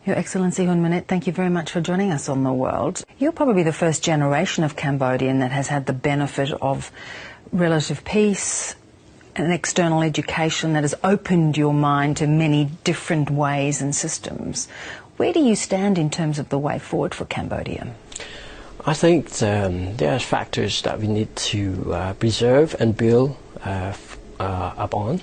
Your Excellency Hun Manet, thank you very much for joining us on The World. You're probably the first generation of Cambodian that has had the benefit of relative peace, an external education that has opened your mind to many different ways and systems. Where do you stand in terms of the way forward for Cambodia? I think there are factors that we need to preserve and build upon.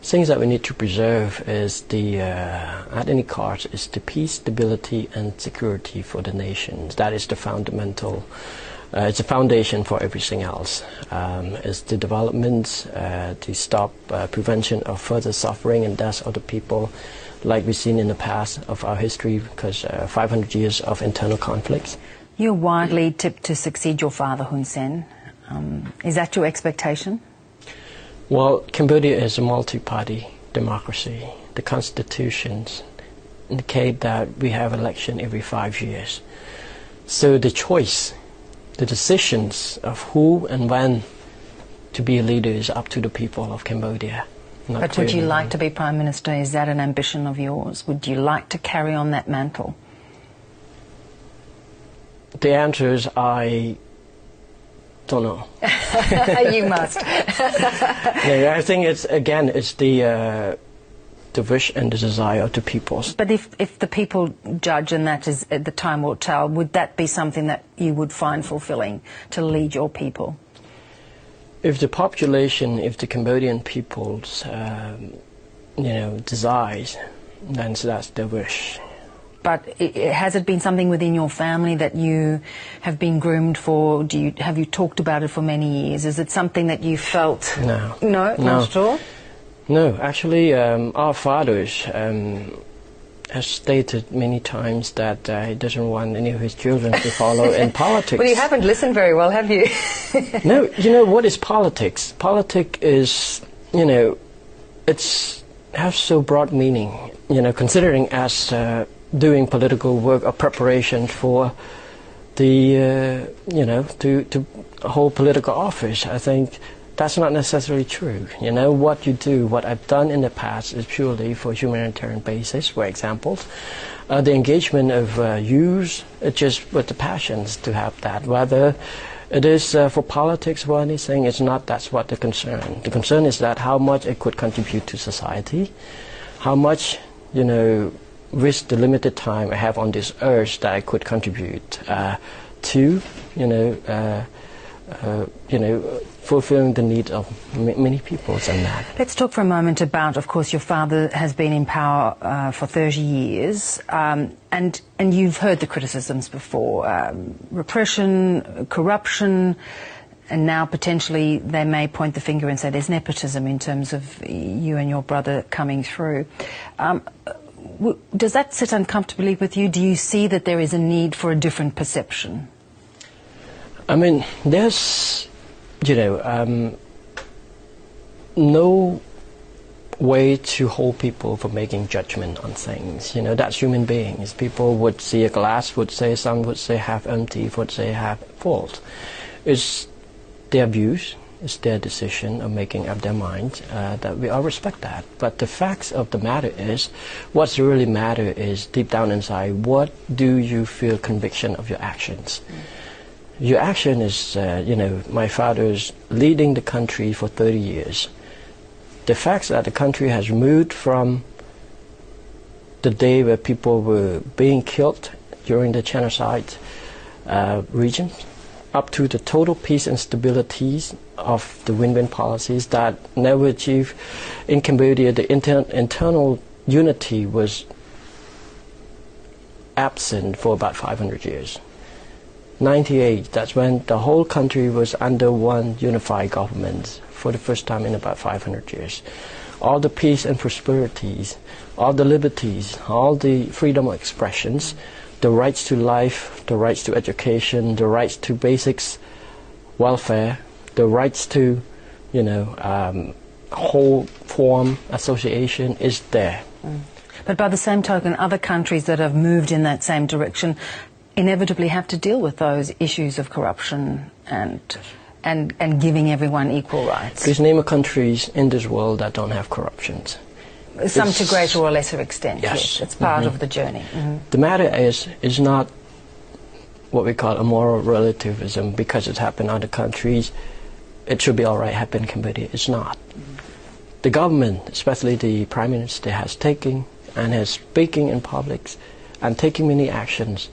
Things that we need to preserve is at any cost, is the peace, stability, and security for the nations. That is the fundamental. It's a foundation for everything else. It's the development to stop prevention of further suffering and death of the people, like we've seen in the past of our history, because 500 years of internal conflicts. You're widely tipped to succeed your father, Hun Sen. Is that your expectation? Well, Cambodia is a multi-party democracy. The constitutions indicate that we have election every 5 years. So the choice, the decisions of who and when to be a leader is up to the people of Cambodia. But would you like to be Prime Minister? Is that an ambition of yours? Would you like to carry on that mantle? The answer is I don't know. You must. Yeah, I think it's the wish and the desire of the people. But if the people judge, and that is the time will tell, would that be something that you would find fulfilling, to lead your people? If the population, if the Cambodian people's, desires, then that's their wish. But has it been something within your family that you have been groomed for? Have you talked about it for many years? Is it something that you felt? No. No, not at all? No, actually, our fathers has stated many times that he doesn't want any of his children to follow in politics. Well, you haven't listened very well, have you? No, what is politics? Politics is, it's has so broad meaning, considering as doing political work or preparation for the, to hold political office. I think that's not necessarily true. What you do, what I've done in the past is purely for humanitarian basis, for example. The engagement of youth, it's just with the passions to have that. Whether it is for politics or anything, it's not, that's what the concern. The concern is that how much it could contribute to society, how much, with the limited time I have on this earth that I could contribute to, fulfilling the needs of many people and that. Let's talk for a moment about, of course, your father has been in power for 30 years, and you've heard the criticisms before, repression, corruption, and now potentially they may point the finger and say there's nepotism in terms of you and your brother coming through. Does that sit uncomfortably with you? Do you see that there is a need for a different perception? I mean, there's, no way to hold people for making judgment on things. That's human beings. People would see a glass, would say, some would say half empty, would say half full. It's their views. It's their decision of making up their mind, that we all respect that. But the facts of the matter is, what's really matter is deep down inside, what do you feel conviction of your actions? Your action is, my father's leading the country for 30 years. The facts that the country has moved from the day where people were being killed during the genocide region, up to the total peace and stability of the win-win policies that never achieved in Cambodia. The internal unity was absent for about 500 years. 98, that's when the whole country was under one unified government for the first time in about 500 years. All the peace and prosperities, all the liberties, all the freedom of expressions, the rights to life, the rights to education, the rights to basics welfare, the rights to, whole form association is there. But by the same token, other countries that have moved in that same direction inevitably have to deal with those issues of corruption and giving everyone equal rights. Please name a countries in this world that don't have corruptions. Some to greater or lesser extent, yes. It's part of the journey. The matter is not what we call a moral relativism. Because it happened in other countries, it should be all right happen in Cambodia. It's not. The government, especially the Prime Minister, has taken and has speaking in public and taking many actions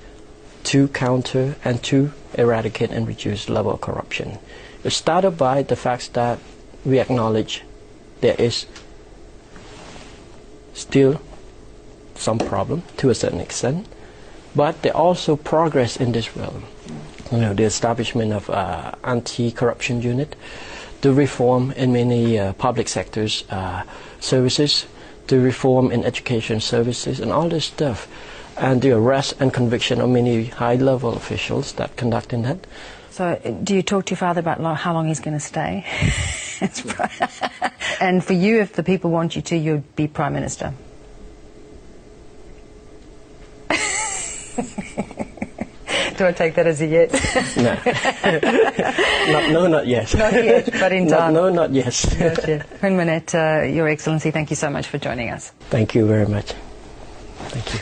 to counter and to eradicate and reduce the level of corruption. It started by the fact that we acknowledge there is still some problem to a certain extent, but there also progress in this realm. The establishment of anti-corruption unit, the reform in many public sectors services, the reform in education services, and all this stuff, and the arrest and conviction of many high-level officials that conduct in that. So do you talk to your father about how long he's going to stay? And for you, if the people want you to, you'd be Prime Minister? Do I take that as a yes? No. Not yet. Not yet, but in time. No, not yet. Gotcha. Queen Manette, Your Excellency, thank you so much for joining us. Thank you very much. Thank you.